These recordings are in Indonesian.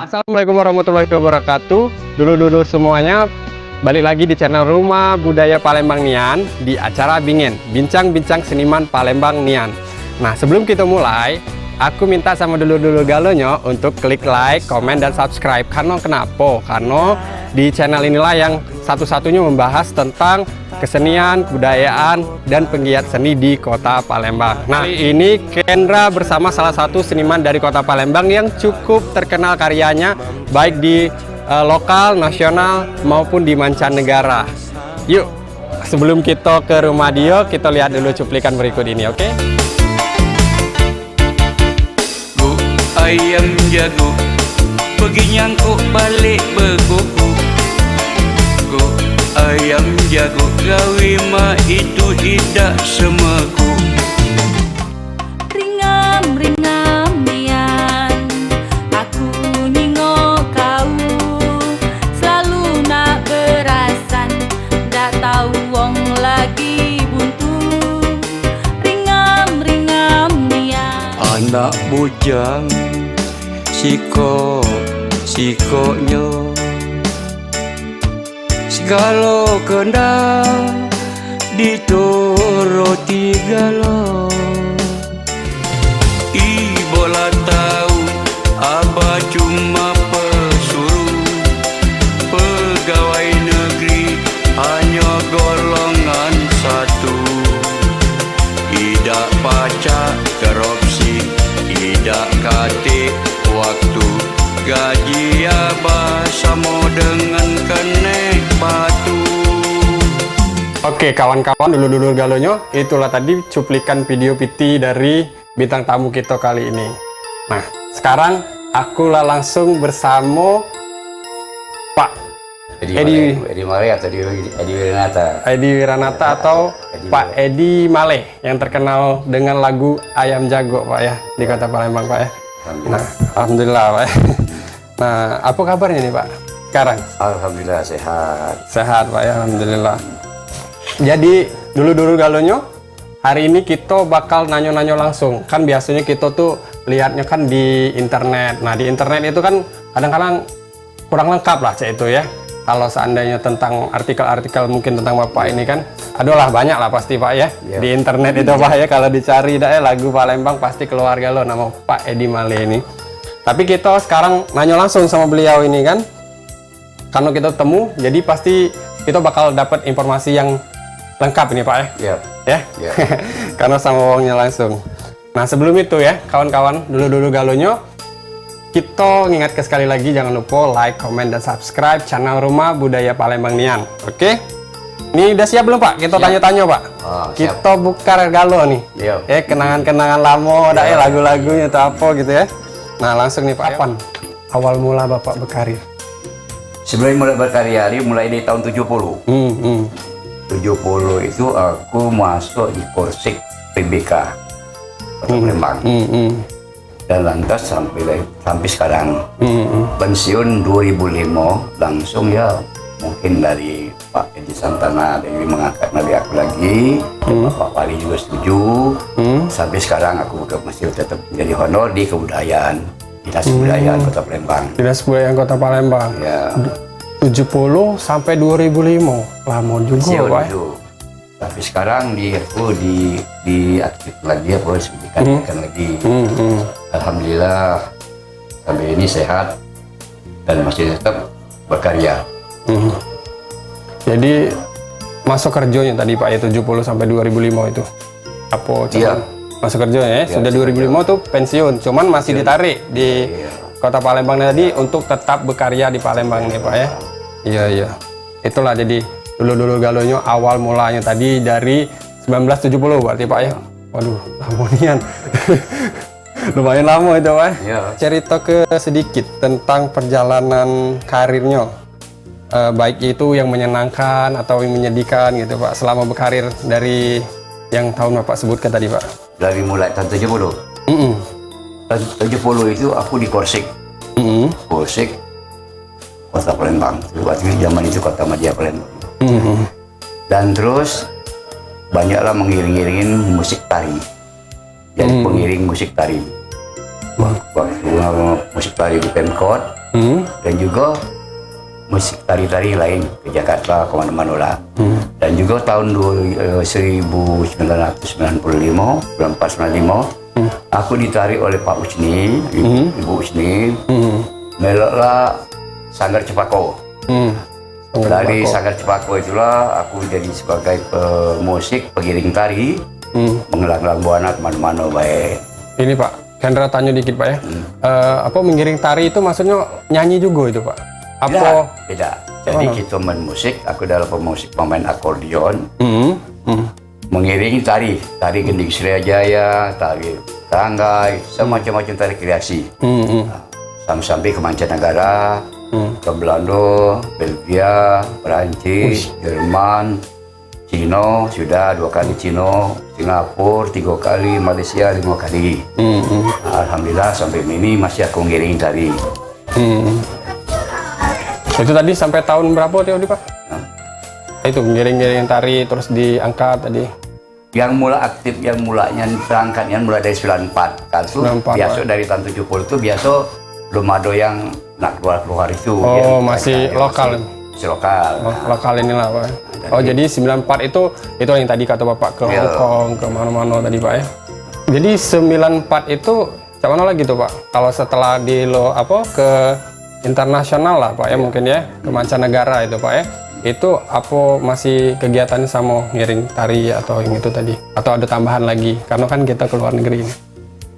Assalamualaikum warahmatullahi wabarakatuh. Dulu semuanya, balik lagi di channel Rumah Budaya Palembang Nian di acara Bingen, bincang-bincang seniman Palembang Nian. Nah, sebelum kita mulai, aku minta sama dulu galonyo untuk klik like, komen, dan subscribe. Karena kenapa? Karena di channel inilah yang satu-satunya membahas tentang kesenian, kebudayaan, dan penggiat seni di kota Palembang. Nah, kali ini Kendra bersama salah satu seniman dari kota Palembang yang cukup terkenal karyanya, baik di lokal, nasional, maupun di mancanegara. Yuk, sebelum kita ke rumah dia, kita lihat dulu cuplikan berikut ini, oke? Go ayam jago, pergi nyangkuk balik berkuku. Go ayam jago, gawe mak itu tidak semeku. Ringam nian, aku ningo kau, selalu nak berasan, dak tahu wong lagi buntu. Ringam nian. Anak bujang, sikoknyo, segala kendang dituroti galau. Ibola tahu abah cuma pesuruh, pegawai negeri hanya golongan satu. Tidak pacak korupsi, tidak katik waktu, gaji abah sama dengan kenek batu. Oke kawan-kawan, dulu galonyo, itulah tadi cuplikan video PT dari bintang tamu kita kali ini. Nah, sekarang aku langsung bersama Pak Edi Male atau Edi Wiranata. Edi Wiranata atau Pak Edi Male yang terkenal dengan lagu Ayam Jago, Pak ya, di kota Palembang, Pak ya. Nah, alhamdulillah, Pak. Nah, apa kabarnya nih, Pak? Sekarang? Alhamdulillah sehat. Sehat, Pak ya, alhamdulillah. Jadi dulu galonyo, hari ini kita bakal nanyo langsung. Kan biasanya kita tuh lihatnya kan di internet. Nah, di internet itu kan kadang-kadang kurang lengkap lah cek itu ya. Kalau seandainya tentang artikel-artikel mungkin tentang Bapak ini kan, adalah banyak lah pasti Pak ya. Di internet itu Pak ya, kalau dicari lagu Palembang pasti keluar galo nama Pak Edi Male ini. Tapi kita sekarang nanya langsung sama beliau ini kan, karena kita temu, jadi pasti kita bakal dapat informasi yang lengkap ini Pak ya. Ya. Karena sama wongnya langsung. Nah sebelum itu ya kawan-kawan, dulu galonyo, kita ngingat sekali lagi jangan lupa like, komen, dan subscribe channel Rumah Budaya Palembang Nian. Oke? Ini udah siap belum Pak? Kita tanya-tanya Pak. Kita buka galo nih. Kenangan-kenangan lama, lagu-lagunya atau apa gitu ya. Nah langsung nih Pak, kapan awal mula Bapak berkarir? Sebelum mulai berkarya, mulai di tahun 70. 70 itu aku masuk di Korsik PBK Kota Palembang. Dan lantas sampai sekarang. Pensiun 2005 langsung ya, mungkin dari Pak Edi Santana dari mengangkat nabi aku lagi. Pak Wali juga setuju. Sampai sekarang aku masih tetap menjadi honor di kebudayaan, Dinas Kebudayaan Kota Palembang. Dinas Kebudayaan Kota Palembang. Ya. 70 sampai 2005, lama juga Pak. Tapi sekarang aku di aktif lagi ya, proses pendidikan lagi. Alhamdulillah sampai ini sehat dan masih tetap berkarya. Jadi masuk kerjanya tadi Pak ya 70 sampai 2005 itu apa? Masuk kerjanya ya, sudah 2005 tuh pensiun, cuman masih ditarik di Kota Palembang tadi untuk tetap berkarya di Palembang nih Pak ya. Iya. Itulah jadi dulu galonyo awal mulanya tadi dari 1970 berarti Pak ya. Waduh, lamonian. Lumayan lama itu Pak. Cerita ke sedikit tentang perjalanan karirnya. Baik itu yang menyenangkan atau yang menyedihkan gitu Pak selama berkarir dari yang tahun Bapak sebutkan tadi Pak. Dari mulai tahun 70. Tahun 70 itu aku di Korsik. Korsik Kota Palembang. Waktu zaman itu Kota Madia Palembang. Dan terus banyaklah mengiring-iringin musik tari. Jadi pengiring musik tari. Waktu musik tari di Pemkot dan juga musik tari-tari lain ke Jakarta, kemana-mana lah. Dan juga tahun 1995, 1995, aku ditarik oleh Pak Usni, Ibu Usni, meloklah Sanggar Cepako. Dari Sanggar Cepako itulah aku jadi sebagai pemusik, pengiring tari, mengelang-elang buana kemana-mana baik. Ini Pak, Kendra tanya dikit Pak ya. Apa mengiring tari itu maksudnya nyanyi juga itu Pak? Apa? Beda. Jadi kita main musik, aku adalah pemusik pemain akordeon, mengiringi tari gending Sriwijaya, tari Ranggai, semacam-macam tari kreasi. Sampai ke mancanegara, ke Belanda, Belgia, Perancis, Jerman, Cina, sudah 2 kali Cina, Singapura 3 kali, Malaysia 5 kali. Alhamdulillah sampai ini masih aku ngiring tari. Itu tadi sampai tahun berapa tadi Pak? Itu ngiring-ngiring tari terus diangkat tadi. Yang mulai aktif, yang mulanya terangkatnya mulai dari 94. Kalau biasa dari tahun 70 itu biasa belum ada yang nak keluar itu. Oh, masih lokal. Masih lokal. Lokal inilah Pak. Oh, jadi 94 itu yang tadi kata Bapak ke Hong Kong, ke mana-mana tadi Pak ya. Jadi 94 itu cak mana lagi tuh Pak? Kalau setelah ke internasional lah Pak ya, mungkin ya, ke mancanegara itu Pak ya. Itu apa masih kegiatannya sama ngiring tari atau yang itu tadi? Atau ada tambahan lagi? Karena kan kita ke luar negeri ini.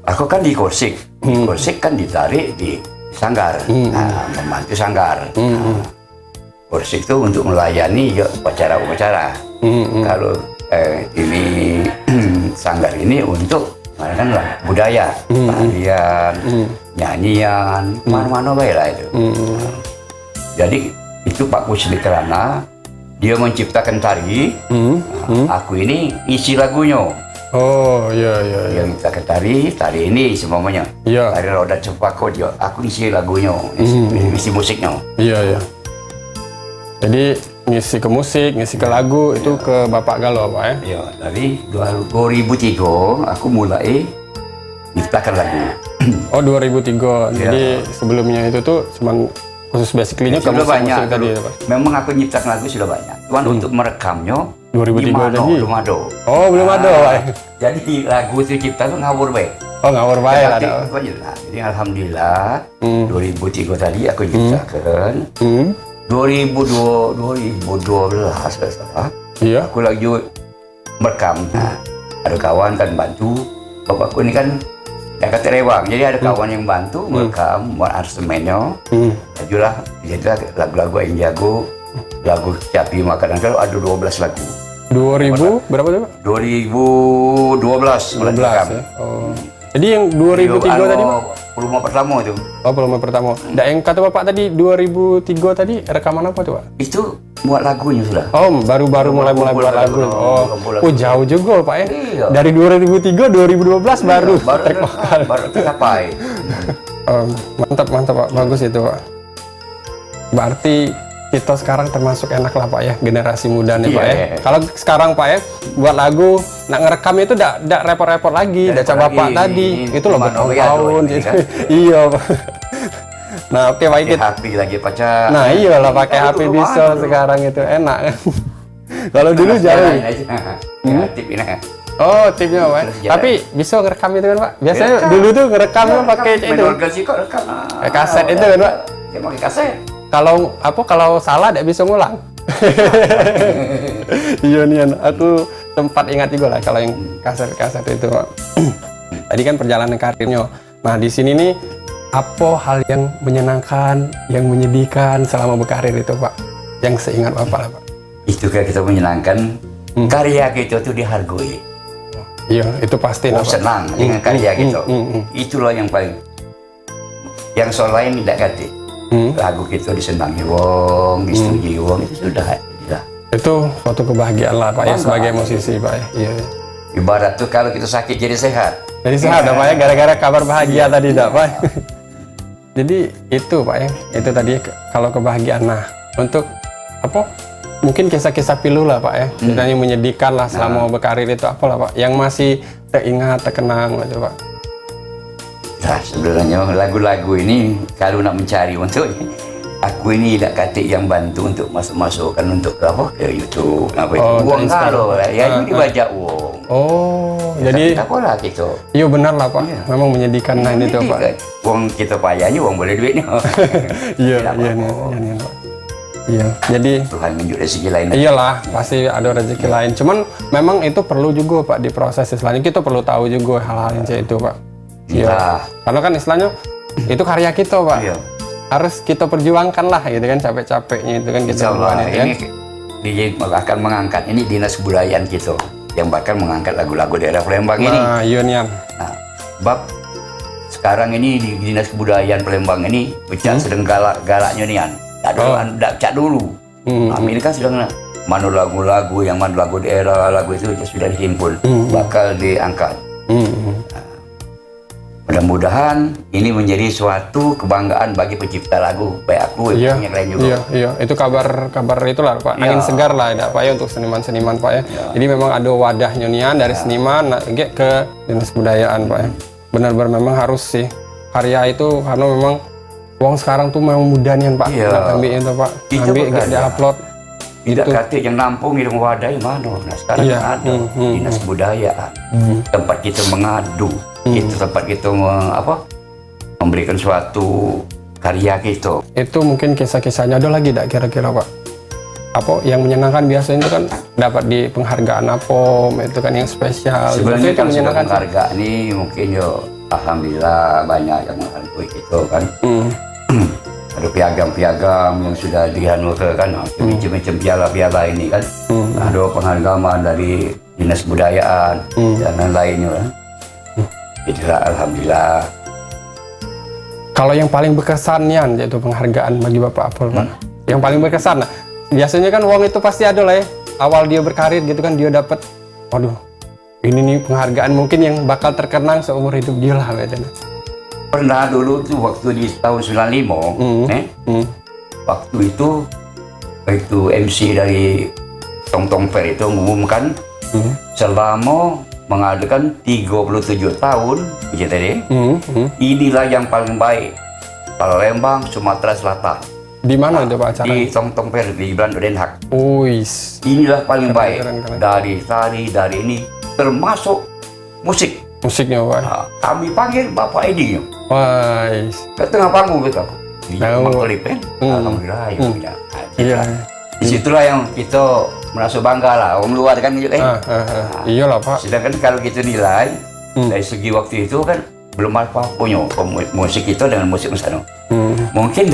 Aku kan di Korsik. Di Korsik kan ditarik di Sanggar. Membantu Sanggar. Korsik itu untuk melayani upacara-upacara. Kalau ini Sanggar ini untuk kan budaya, tarian, nyanyian, mana-mana baik lah itu. Jadi itu Pak Kusli Kerana dia menciptakan tari, aku ini isi lagunya. Oh iya. Dia menciptakan tari ini semuanya. Iya. Tari Roda Cepako dia, aku isi lagunya, isi musiknya. Iya. Jadi ngisi ke musik, ngisi ke lagu itu ke Bapak Galo Pak ya? Iya, dari 2003 aku mulai menciptakan lagu. Oh 2003, jadi sebelumnya itu tuh cuman khusus basically-nya ke musik tadi ya Pak? Memang aku nyiptakan lagu sudah banyak, cuman untuk merekamnya 2003 tadi? Belum ada. Oh belum ada Pak? Jadi lagu itu cipta tuh ngawur baik. Oh ngawur baik lah. Jadi alhamdulillah 2003 tadi aku ciptakan. 2012 salah. Iya. Aku lagi merekam. Ada kawan kan bantu. Bapakku ini kan Jakarta Rewang, jadi ada kawan yang bantu merekam, buat aransemennya. Ajulah, jadilah lagu-lagu yang jago, lagu Capi Makanan kalau ada 12 lagu. 2000 berapa tuh Pak? 2012 mulai direkam. Ya? Oh. Jadi yang 2003 tadi Pak? Volume pertama itu. Oh volume pertama. Yang kata Bapak tadi 2003 tadi rekaman apa tuh Pak? Itu buat lagunya sudah. Oh baru-baru mulai buat lagu. Oh jauh juga Pak ya? Iya. Dari 2003 2012 baru tercapai. Mantap Pak, bagus itu Pak. Berarti kita sekarang termasuk enak lah Pak ya, generasi muda nih Pak ya. Kalau sekarang Pak ya, buat lagu, nak ngerekam itu tidak repot-repot lagi, tidak coba Bapak tadi, itu loh bertahun-tahun gitu. Iya Pak. Nah oke baik kita. HP lagi pacar. Nah iya lah pakai HP bisa sekarang itu enak kan. Kalau dulu jauh. Tip ini. Oh tipnya Pak. Tapi bisa ngerekam itu kan Pak. Biasanya dulu tuh ngerekamnya pakai itu. Kaset itu kan Pak. Ya pakai kaset. Kalau salah tidak bisa ngulang. Iya nih, aku sempat ingat juga lah kalau yang kaset itu. Tadi kan perjalanan karirnya. Nah di sini nih apa hal yang menyenangkan, yang menyedihkan selama berkarir itu Pak? Yang seingat Bapak lah Pak. Itu kayak kita menyenangkan karya kita itu dihargai. Iya itu pasti. Senang dengan karya kita. Itulah yang paling. Yang soal lain tidak ganti. Lagu kita disenangi wong, disetujui wong, itu sudah. Itu suatu kebahagiaan lah Pak ya sebagai musisi Pak ya. Iya. Ibarat tuh kalau kita sakit jadi sehat. Jadi sehat Pak ya gara-gara kabar bahagia tadi Pak. Jadi itu Pak ya, itu tadi kalau kebahagiaan. Nah untuk apa? Mungkin kisah-kisah pilu lah Pak ya, yang menyedihkan lah selama berkarir itu apa lah Pak? Yang masih teringat, terkenang gitu Pak. Nah, sebenarnya lagu-lagu ini kalau nak mencari untuk aku ini tidak katik yang bantu untuk masuk-masukkan untuk apa ke YouTube apa itu. Oh, Uang terinspirasi. kalau ya ini dibajak uang. Oh, jadi tak apalah gitu. iya benar lah Pak. Iya. Memang menyedihkan nah ini tuh Jadi, Pak. Uang kita payahnya uang boleh duitnya. Iya, Tidak iya apa-apa. nih, iya nih Pak. Iya, jadi Tuhan menunjuk rezeki lain. iyalah pasti ada rezeki lain. Cuman memang itu perlu juga Pak diproses istilahnya. Kita perlu tahu juga hal-hal yang kayak itu Pak. Iya. Karena kan istilahnya itu karya kita Pak. Iya. Harus kita perjuangkan lah gitu kan capek-capeknya itu kan kita Insya Allah buat itu kan. ini DJ akan mengangkat ini dinas kebudayaan kita yang bakal mengangkat lagu-lagu daerah Palembang ini. Nah, iya nian. Nah, bab sekarang ini di dinas kebudayaan Palembang ini pecah sedang galaknya nih an. Tak dulu, tak cak dulu. Nah, ini kan sedang mana lagu-lagu yang mana lagu daerah lagu itu sudah dihimpun bakal diangkat. Mudah-mudahan ini menjadi suatu kebanggaan bagi pencipta lagu baik aku Iya, yang lain juga. iya, iya. Itu kabar itulah Pak. Angin Iya. segar lah ya Pak ya untuk seniman-seniman Pak ya. Jadi memang ada wadah nyonian dari seniman ke dinas kebudayaan Pak ya. Benar-benar memang harus sih karya itu karena memang uang sekarang tuh memang mudah nih Pak. Iya. Nak ambil itu Pak. Itu Ambil bekerja. gak diupload. Tidak Itu. katik yang nampung di wadah yang mana. Nah sekarang Iya. ada dinas kebudayaan, tempat kita mengadu, itu tempat kita memberikan suatu karya kita. Itu mungkin kisah-kisahnya ada lagi tak kira-kira Pak? Apa yang menyenangkan biasanya itu kan dapat di penghargaan apa itu kan yang spesial. Sebenarnya Itu kan sudah menyenangkan. penghargaan ini mungkin alhamdulillah banyak yang menghargai kita kan. Ada piagam-piagam yang sudah dihanurkan kan, macam-macam piala-piala ini kan. Ada penghargaan dari dinas kebudayaan dan lain-lainnya kan. Itulah alhamdulillah. Kalau yang paling berkesan Yan, yaitu penghargaan bagi Bapak Apol Pak. Yang paling berkesan nah, biasanya kan uang itu pasti ada lah ya. Awal dia berkarir gitu kan dia dapat, waduh, ini nih penghargaan mungkin yang bakal terkenang seumur hidup dia lah kayaknya. Pernah dulu tuh waktu di tahun 95, waktu itu MC dari Tong Tong Fair itu mengumumkan selama mengadakan 37 tahun, gitu tadi, inilah yang paling baik Palembang, Sumatera Selatan. Di mana itu Pak acara? Di Tong Tong Fair di Belanda Den Haag. Uis. Inilah paling baik keren. dari tari, dari ini, termasuk musik. Musiknya Pak. Nah, kami panggil Bapak Edi Wais. ke tengah panggung gitu aku. Di Tahu. Mangkolip kan. Alhamdulillah ya tidak. Iya. Disitulah yang kita merasa bangga lah. Orang luar kan gitu Iyalah Pak. sedangkan kalau kita nilai dari segi waktu itu kan belum apa-apanya musik itu dengan musik di sana. Mungkin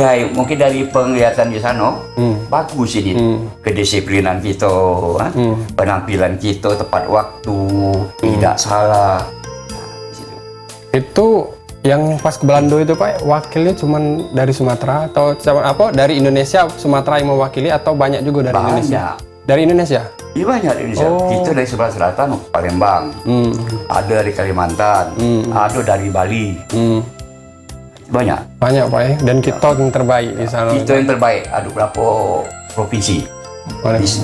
dari penglihatan di sana bagus ini kedisiplinan kita, penampilan kita tepat waktu, tidak salah. Itu yang pas ke Belanda itu Pak, wakilnya cuman dari Sumatera atau apa dari Indonesia Sumatera yang mewakili atau banyak juga dari Indonesia? Dari Indonesia? Iya banyak di Indonesia. Kita dari sebelah selatan, Palembang, ada dari Kalimantan, ada dari Bali, banyak. Banyak Pak ya, dan kita yang terbaik di sana. Kita yang terbaik. Ada berapa provinsi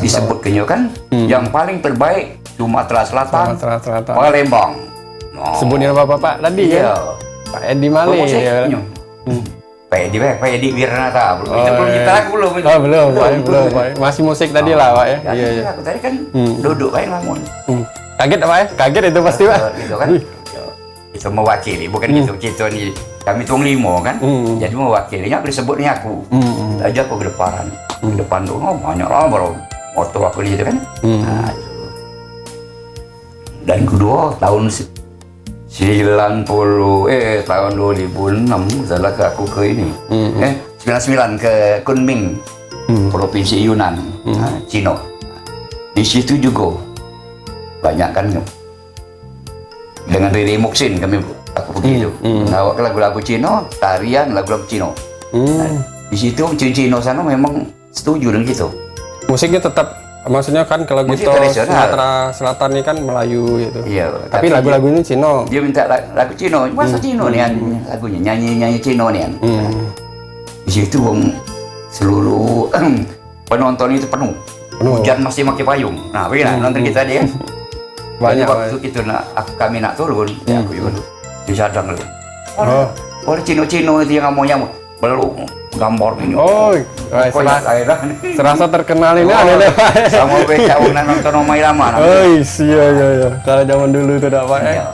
disebutkannya kan? Yang paling terbaik Sumatera Selatan, Sumatera. Palembang. No. Sebutin Bapak tadi Iya. ya? Pak Edi Male ya. Pak Edi Wiranata belum. Itu belum kita lagu belum. Oh, belum, Pak. Masih musik tadi lah Pak ya. Iya. Aku tadi kan duduk kayak ngomong. Kaget Pak ya? Kaget itu pasti Pak. Gitu kan. Itu mewakili, bukan gitu. Kita nih kami tuang limo kan. Jadi mewakilinya aku disebutnya aku. Aja aku ke depan. Ke depan tuh banyak lah baru foto aku di situ kan. Nah, itu. Dan kedua tahun 2006 setelah aku ke ini 99 ke Kunming provinsi Yunnan Cina. Di situ juga banyak kan dengan Riri Muksin aku pergi itu mengawak lagu-lagu Cina, tarian lagu-lagu Cina. Di situ Cina sana memang setuju dengan gitu. Musiknya tetap, maksudnya kan kalau Musik gitu tradisional. Sumatera Selatan ini kan Melayu gitu. Iya. Tapi lagu-lagu ini Cina. dia minta lagu Cina, masa Cina nih lagunya nyanyi Cina nih. Di situ seluruh penonton itu penuh. Hujan masih pakai payung. Nah, begini nonton kita dia. Banyak waktu kita kami nak turun, ya aku juga disadang loh. Orang Cino-Cino itu yang ngomongnya belum gambar ini. Oh, serasa terkenal ini ada Pak. Sama beca unan nonton Omai Lama. Oh iya. Kalau zaman dulu itu dah Pak ya. Iya.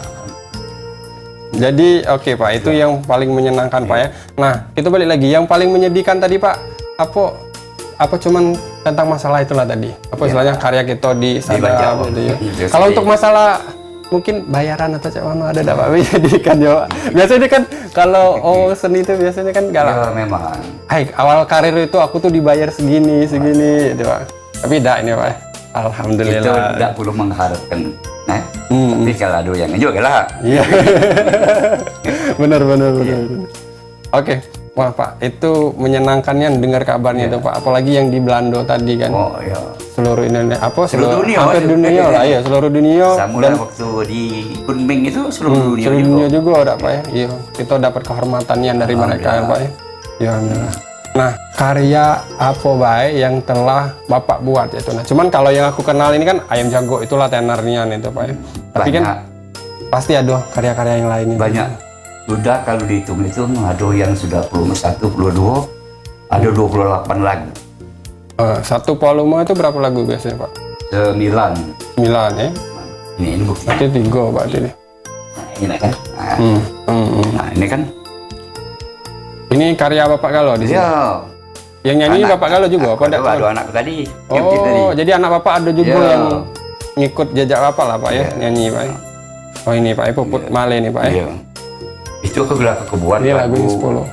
Jadi oke Pak, itu yang paling menyenangkan Pak ya. Nah, itu balik lagi yang paling menyedihkan tadi Pak. Apa cuman tentang masalah itulah tadi. Apa istilahnya karya kita di sana gitu ya. Kalau untuk masalah mungkin bayaran atau cak mana ada Pak menyedihkan ya Pak. Biasanya kan kalau seni itu biasanya kan galak. Ya memang. Hai, awal karir itu aku tuh dibayar segini gitu Pak. Tapi enggak ini Pak. Alhamdulillah. Itu tidak perlu mengharapkan. Nah, tapi kalau ada yang juga lah. Iya. benar. Oke. Wah Pak, itu menyenangkannya dengar kabarnya itu Pak. Apalagi yang di Belanda tadi kan. Oh iya. Seluruh Indonesia, Seluruh dunia, hampir dunia lah ya, seluruh dunia. Sama Dan waktu di Kunming itu seluruh dunia seluruh juga. dunia juga ada Pak ya. Iya, kita dapat kehormatannya dari mereka ya Pak ya. Ya alhamdulillah. Nah, karya apa baik yang telah Bapak buat itu. Nah, cuman kalau yang aku kenal ini kan Ayam Jago, itulah tenornya itu Pak ya. Tapi kan pasti ada karya-karya yang lainnya. Banyak. Sudah kalau dihitung itu ada yang sudah 21, 22, ada 28 lagu. Satu volume itu berapa lagu biasanya Pak? 9. 9 ya. Ini bukti. Berarti 3 berarti ini. Nah, ini kan. Nah, ini kan. Ini karya Bapak Galo di sini. Ya. Yang nyanyi Bapak Galo juga apa enggak? Ada anakku tadi. Oh, jadi anak Bapak ada juga Ya. yang ngikut jejak Bapak lah Pak ya, nyanyi Pak. Oh ini Pak, Puput Male nih Pak ya. Iya. Itu aku bilang ke kebuan Ini lagu 10.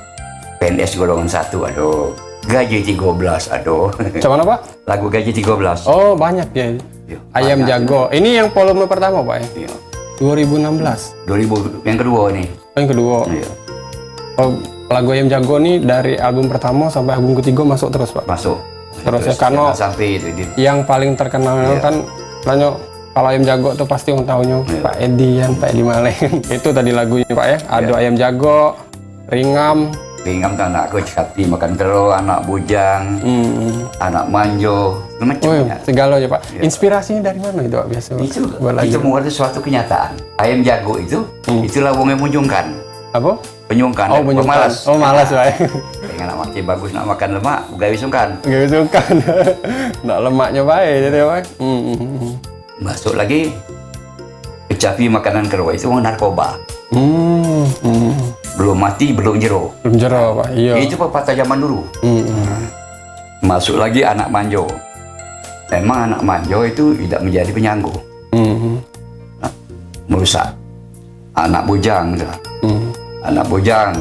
PNS golongan 1 ada. Gaji 13 ada. Coba apa? Lagu Gaji 13. Oh banyak ya. Iya, Ayam banyak. Jago. Ini yang volume pertama Pak ya? Iya. 2016. 2000 yang kedua nih. Oh yang kedua. Iya. Oh lagu Ayam Jago nih dari album pertama sampai album ketiga masuk terus Pak? Masuk. Terus ya, karena sampai itu di yang paling terkenal kan banyak. Kalau Ayam Jago tuh pasti orang tahunya Pak Edi kan, Pak Edi Maleng. Itu tadi lagunya Pak ya. Ada Ayam Jago, Ringam. Ringam kan anakku cekati makan telur, anak bujang, anak manjo, macam Oh macamnya. segalanya Pak. Inspirasinya dari mana itu Pak biasa? Pak? Itu Buat lagu. semua ada suatu kenyataan. Ayam Jago itulah wong yang menjungkan. Apa? Penyungkan. Oh penyungkan. Pemalas. Oh malas Pak. Pengen nak makan bagus, nak makan lemak, gawe sungkan. Gak suka. Nggak lemaknya baik jadi Pak. Masuk lagi kecapi makanan keluar itu orang narkoba. Belum mati, belum jero. Belum jero Pak. Iya. Itu pepatah zaman dulu. Masuk lagi anak manjo. Memang anak manjo itu tidak menjadi penyanggu. Merusak. Anak bujang. Anak bujang.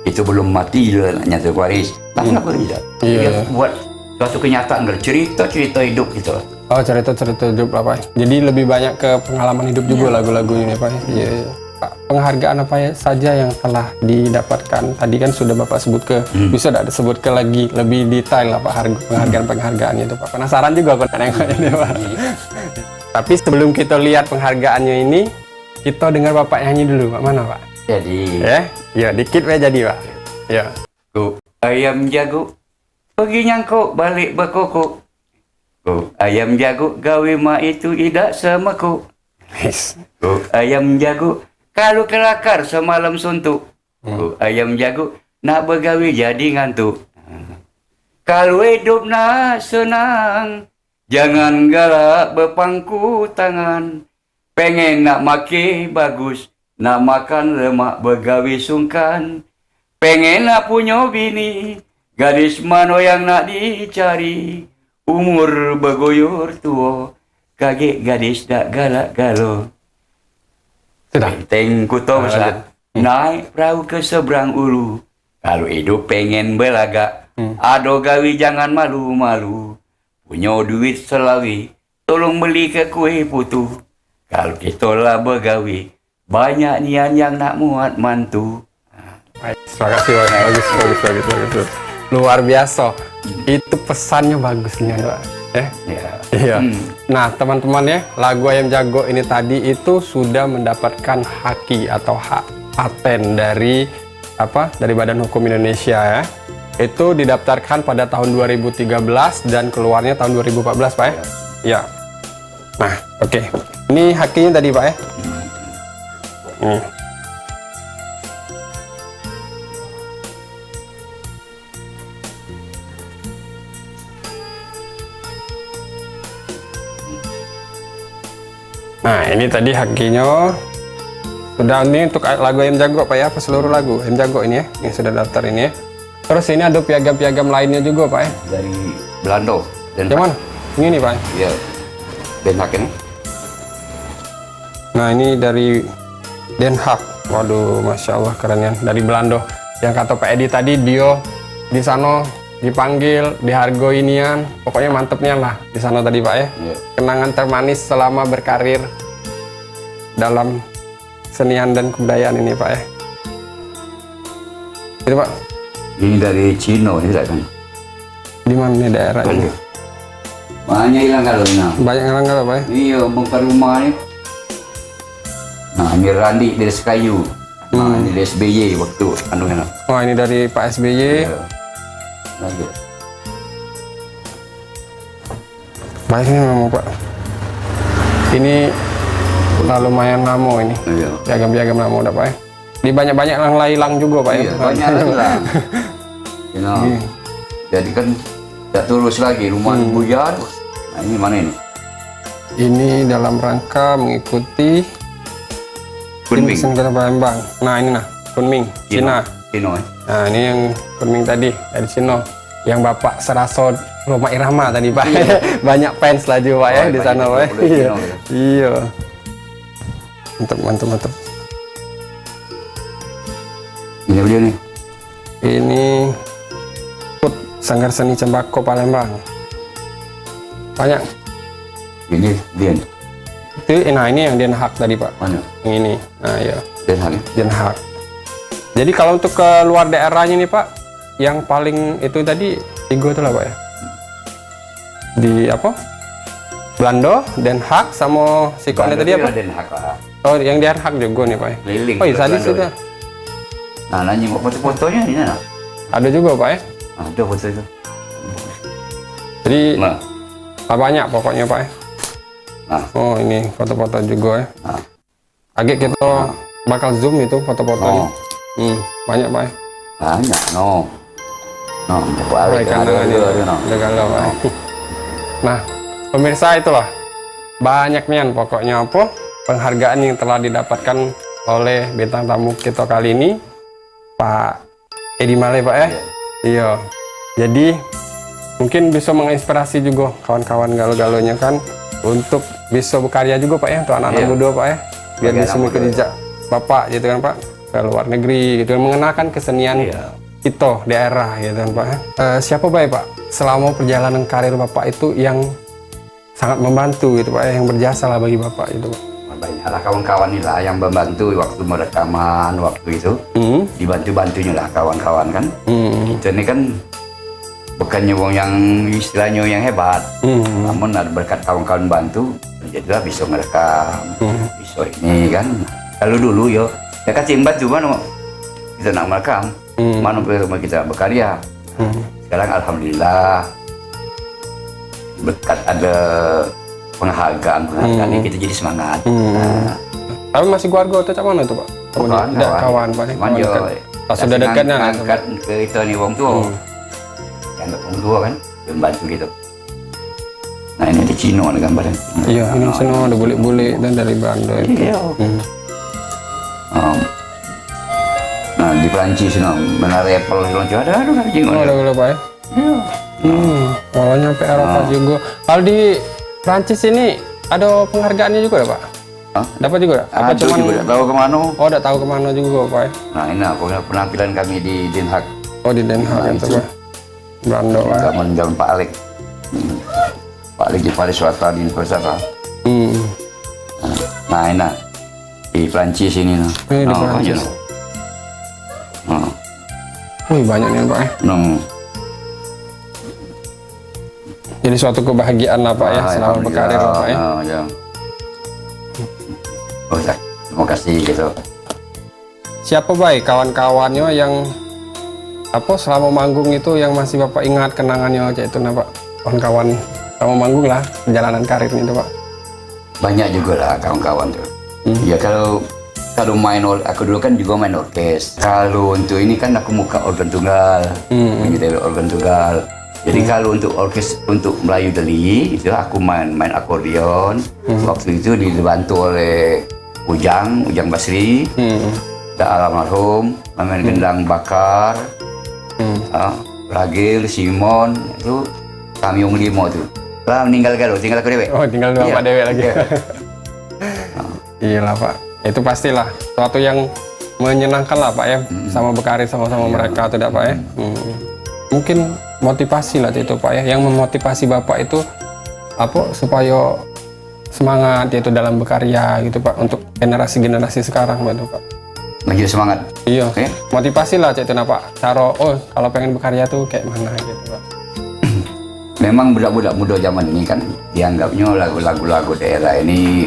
Itu belum mati dia anaknya terwaris. Tapi apa tidak? Iya. Dia buat suatu kenyataan, cerita-cerita hidup gitu. Oh cerita-cerita hidup lah Pak. Jadi lebih banyak ke pengalaman hidup juga lagu-lagunya Pak. Iya. Pak, penghargaan apa ya saja yang telah didapatkan? Tadi kan sudah Bapak sebut ke, bisa tidak disebut ke lagi lebih detail lah Pak penghargaan-penghargaannya itu Pak. Penasaran juga aku nengoknya ini Pak. Tapi sebelum kita lihat penghargaannya ini, kita dengar Bapak nyanyi dulu Pak. Mana Pak? Jadi Ya dikit ya jadi Pak. Ya. Ayam Jago pergi nyangkuk balik berkokok. Ayam Jago gawe mak itu tidak semaku. Yes. Ayam Jago kalau kelakar semalam suntuk. Ayam Jago nak bergawe jadi ngantuk. Kalau hidup nak senang, jangan galak berpangku tangan. Pengen nak make bagus, nak makan lemak bergawe sungkan. Pengen nak punya bini, gadis mana yang nak dicari. Umur bergoyor tua, kaget gadis tak galak galo. Sudah. Teng kuto besar, naik perahu ke seberang ulu. Kalau hidup pengen belagak, ado gawi jangan malu-malu. Punya duit selawi, tolong beli ke kue putu. Kalau kita lah bergawi, banyak nian yang nak muat mantu. Baik, terima kasih Pak. Bagus. Luar biasa. Itu pesannya bagus nih Pak. Iya. Nah teman-teman ya, lagu Ayam Jago ini tadi itu sudah mendapatkan haki atau hak paten dari dari Badan Hukum Indonesia ya. Itu didaftarkan pada tahun 2013 dan keluarnya tahun 2014 Pak ya. Ya. Nah oke. Ini hakinya tadi Pak ya. Nah ini tadi hakinya sudah, ini untuk lagu Ayam Jago Pak ya, apa seluruh lagu Ayam Jago ini ya, yang sudah daftar ini ya. Terus ini ada piagam-piagam lainnya juga Pak ya. Dari Belanda. Dan Yang mana? Ini nih Pak. ya, Den Haag ini. Nah ini dari Den Haag. Waduh, masya Allah keren ya, dari Belanda. Yang kata Pak Edi tadi, dia di sana dipanggil, dihargoi inian, pokoknya mantepnya lah di sana tadi Pak ya. Ya. Kenangan termanis selama berkarir dalam kesenian dan kebudayaan ini Pak ya. Itu Pak, Ini dari Cina ini kan. di mana nih daerah ini? Banyak hilang kalau nah. Banyak orang nggak Pak ya? Iya, bongkar rumah ini. Nah, ini Randi dari Sekayu. Nah, ini dari SBY waktu anu kan. Oh ini dari Pak SBY. Iya. Lanjut. Baik ini memang Pak. Ini lumayan lama ini. Iya. Piagam-piagam lama udah Pak ya. Di banyak-banyak yang hilang juga Pak ya. Iya, banyak hilang. You know. Jadi kan tidak terus lagi rumah buyar. Nah, ini mana ini? Ini dalam rangka mengikuti Kunming. Senggara Palembang. Nah ini nah, Kunming, Cina. Cina. Nah ini yang Kunming tadi dari Cina. Yang Bapak Seraso Roma Irama tadi Pak. Banyak fans lah juga Pak ya Oh, di banyak sana Pak. juga Iya. Cina, gitu. Iya. Mantap, mantap, mantap. Ini beliau nih. Ini Put Sanggar Seni Cembako Palembang. Banyak. Ini dia. Itu, nah ini yang Den Haag tadi Pak. Mana? Yang ini. Nah ya, Den Haag. Den Haag. Jadi kalau untuk ke luar daerahnya nih Pak, yang paling itu tadi 3 itu lah Pak ya. Di apa? Belanda, Den Haag sama Sikonnya tadi apa? Den Haag lah. Oh, yang Den Haag juga nih Pak ya. Keliling. Oh iya, ke tadi Belanda. sudah. Nah, nanya mau foto-fotonya ini nah. Ada juga Pak ya. Ada foto itu. Jadi Nah, banyak pokoknya Pak ya. nah, Oh ini foto-foto juga ya. nah. Agak kita bakal zoom itu foto-fotonya. Oh, Banyak Pak ya. banyak no. No, balik Ikan ada ini ada no. udah galau Pak. Nah, pemirsa itulah banyaknya pokoknya apa penghargaan yang telah didapatkan oleh bintang tamu kita kali ini, Pak Edi Male Pak ya. Iya. Jadi mungkin bisa menginspirasi juga kawan-kawan galo-galonya kan untuk bisa berkarya juga Pak ya, untuk anak-anak Iya. muda Pak ya, biar Bagi bisa anak mengikuti muda. jejak Bapak gitu kan Pak, ke luar negeri gitu kan, mengenalkan kesenian Iya. kita daerah gitu kan Pak. Siapa Pak ya Pak selama perjalanan karir Bapak itu yang sangat membantu gitu Pak ya, yang berjasa lah bagi Bapak itu Pak. Banyaklah kawan-kawan ini lah yang membantu waktu merekaman waktu itu. Dibantu-bantunya lah kawan-kawan kan. Kita ini kan bukannya wong yang istilahnya yang hebat, namun ada berkat kawan-kawan bantu, jadilah bisa merekam, bisa ini kan. Kalau dulu yo, ya kan bantu mana kita nak merekam, mana kita berkarya. Sekarang alhamdulillah berkat ada penghargaan ini kita jadi semangat. Nah, Tapi masih keluarga atau cak mana itu Pak? kawan, Tidak, kawan Pak ya, kawan Manjo. dekat. Pas sudah dekatnya ngangkat ke itu nih wong tua. Yang wong tua kan membantu gitu. Nah ini di Cina ada gambarnya. Iya, ini semua ada bule-bule dan dari Belanda itu. Iya. Nah di Perancis no, benar Apple lucu ada anjing Oh, ada gula Pak ya. Kalau nyampe Eropa juga. Kalau di Prancis ini ada penghargaannya juga ya Pak? Hah? Dapat juga? Apa Apa cuman? juga tak tahu kemana. Oh, udah tahu kemana juga Pak ya? Nah ini penampilan kami di Den Haag. Oh di Den Haag Nah, itu itu. Pak. Belanda Pak. ya. Zaman Pak Alek. Pak Alek di Paris Swasta di Universitas. Nah ini di Perancis ini nah. Ini di Perancis. Wih banyak nih Pak ya. Jadi suatu kebahagiaan lah Pak ya selama berkarir lah Pak ya. Ya. Oh, ya. Terima kasih gitu. Siapa baik kawan-kawannya yang apa selama manggung itu yang masih Bapak ingat kenangannya aja itu nah Pak, kawan-kawan selama manggung lah perjalanan karirnya itu Pak. Banyak juga lah kawan-kawan tuh. Ya kalau main aku dulu kan juga main orkes. Kalau untuk ini kan aku muka organ tunggal, menjadi organ tunggal. Jadi kalau untuk untuk Melayu Deli itu aku main akordeon. Waktu itu dibantu oleh Ujang Basri, almarhum, main gendang bakar, Ragil, Simon, itu kami yang 5 tuh. Lah meninggal aku dewek. Oh, tinggal dua Iya. Pak Dewe lagi. Iya. Iya lah Pak, itu pastilah suatu yang menyenangkan lah Pak ya, sama berkarir sama-sama mereka tidak Pak ya. Mungkin motivasi lah itu Pak ya, yang memotivasi Bapak itu apa supaya semangat yaitu dalam berkarya gitu Pak untuk generasi-generasi sekarang Pak itu Pak. Maju semangat. Iya, Oke. motivasi lah itu Pak. Cara kalau pengen berkarya tuh kayak mana gitu Pak. Memang budak-budak muda zaman ini kan dianggapnya lagu-lagu daerah ini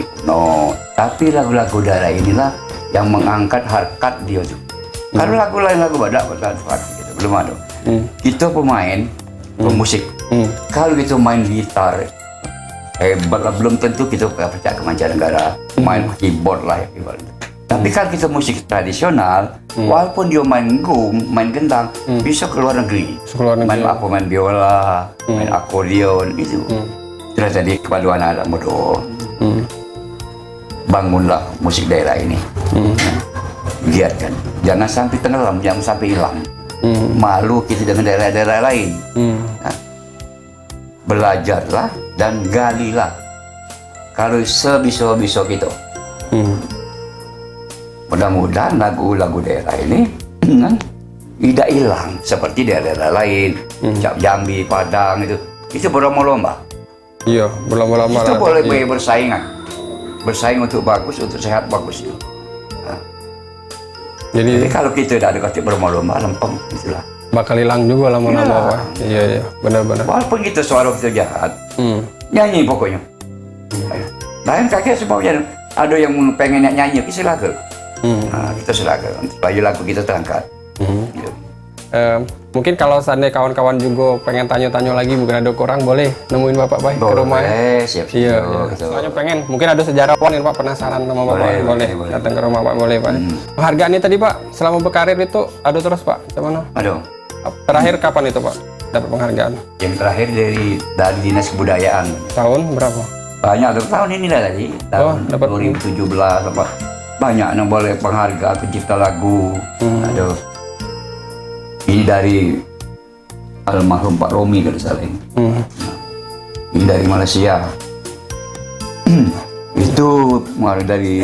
tapi lagu-lagu daerah inilah yang mengangkat harkat dia tuh. Kalau lagu lain lagu badak gitu, belum ada. Kita pemain, pemusik. Kalau kita main gitar hebat lah, belum tentu kita percaya ke mancanegara. Main keyboard lah ibaratnya. Tapi kalau kita musik tradisional, walaupun dia main main gendang, bisa ke luar negeri. Main biola, main akordeon itu. Sudah jadi kepada anak-anak muda. Bangunlah musik daerah ini. Giatkan. Jangan sampai tenggelam, jangan sampai hilang. Malu kita dengan daerah-daerah lain. Nah, belajarlah dan galilah. Kalau sebisa-bisa kita. Mudah-mudahan lagu-lagu daerah ini tidak hilang seperti daerah lain, Jambi, Padang itu berlomba-lomba. Iya, berlomba-lomba Itu lah. boleh Iya. bersaing untuk bagus, untuk sehat bagus. Jadi Jadi kalau kita tidak ada kata berlomba-lomba, lempeng itulah. bakal hilang juga lama-lama Iya. Pak. Iya, benar-benar. Walaupun kita suara kita jahat, nyanyi pokoknya. Lain kakek semuanya ada yang pengen nyanyi, silakan. Nah, kita silakan supaya lagu kita terangkat. Gitu. Mungkin kalau seandainya kawan-kawan juga pengen tanya-tanya lagi, mungkin ada kurang, boleh nemuin Bapak Bay ke rumah ya? Siap-siap. Iya, Gitu. soalnya pengen, mungkin ada sejarawan yang Pak penasaran sama Bapak, boleh datang ke rumah Pak, boleh Pak. Penghargaan ini tadi Pak, selama berkarir itu ada terus Pak, gimana? Aduh, Terakhir kapan itu Pak, dapat penghargaan? yang terakhir dari Dinas Kebudayaan. Tahun berapa? Banyak tuh tahun ini lah tadi, tahun dapat 2017 apa. Banyak yang boleh penghargaan pencipta lagu. Aduh. Ini dari almarhum Pak Romi kalau salah ini. Ini dari Malaysia. Itu dari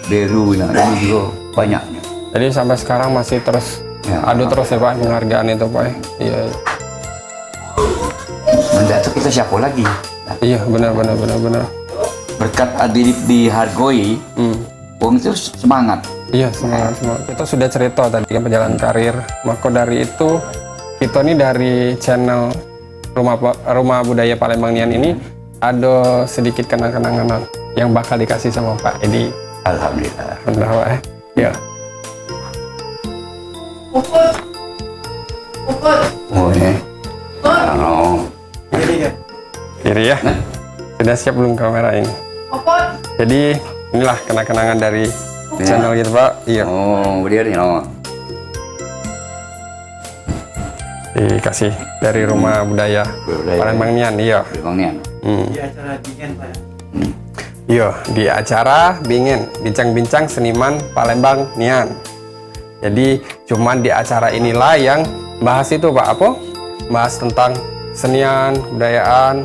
Beru, ini juga banyaknya. Jadi sampai sekarang masih terus Ya. ada terus ya Pak penghargaan itu Pak. Iya. Benda itu kita siapa lagi? Nah, Iya, benar. berkat Adilip dihargoi, wong itu semangat. Iya, semangat. Kita sudah cerita tadi kan perjalanan karir. Maka dari itu kita nih dari channel Rumah Budaya Palembang Nian ini ada sedikit kenang-kenangan yang bakal dikasih sama Pak Edi. Alhamdulillah. Benar Pak ya? Iya. Oh ya. Kiri ya. Sudah siap belum kamera ini? Jadi inilah kenang-kenangan dari channel gitu Pak. Iya. Oh, berdiri no. Dikasih dari Rumah Budaya Palembang Nian. Iya. Bang Nian. Iya, di acara Bingen, bincang-bincang seniman Palembang Nian. Jadi cuman di acara inilah yang bahas itu Pak, apa? Bahas tentang senian, kebudayaan,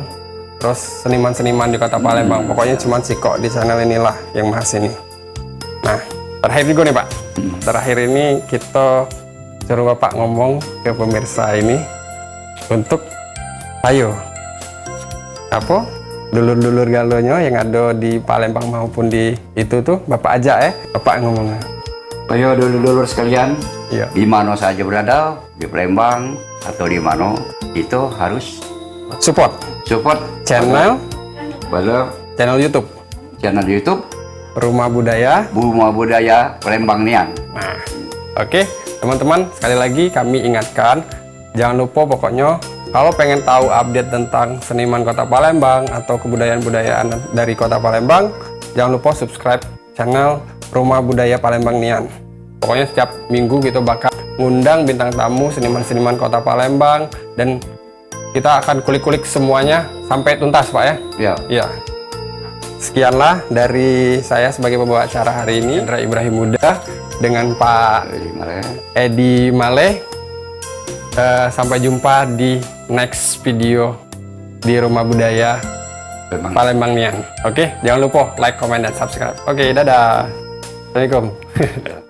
terus seniman-seniman di kota Palembang. Pokoknya cuman kok di channel inilah yang bahas ini. Nah, terakhir juga nih Pak. Terakhir ini kita suruh Bapak ngomong ke pemirsa ini untuk ayo apa? Dulur-dulur galonya yang ada di Palembang maupun di itu tuh Bapak ajak ya, Bapak ngomong. Ayo dulur-dulur sekalian, Iya. di mana saja berada, di Palembang atau di mana, itu harus Support support channel pada YouTube channel YouTube Rumah Budaya. Rumah Budaya Palembang Nian. Nah, oke teman-teman, sekali lagi kami ingatkan, jangan lupa pokoknya kalau pengen tahu update tentang seniman Kota Palembang atau kebudayaan-budayaan dari Kota Palembang, jangan lupa subscribe channel Rumah Budaya Palembang Nian. Pokoknya setiap minggu gitu bakal ngundang bintang tamu seniman-seniman Kota Palembang dan kita akan kulik-kulik semuanya sampai tuntas Pak ya. Ya. Ya. Sekianlah dari saya sebagai pembawa acara hari ini, Hendra Ibrahim Muda dengan Pak Jadi mari. Edi Maleh. Sampai jumpa di next video di Rumah Budaya Memang. Palembang Nian. Oke, jangan lupa like, comment, dan subscribe. Oke, dadah. Assalamualaikum.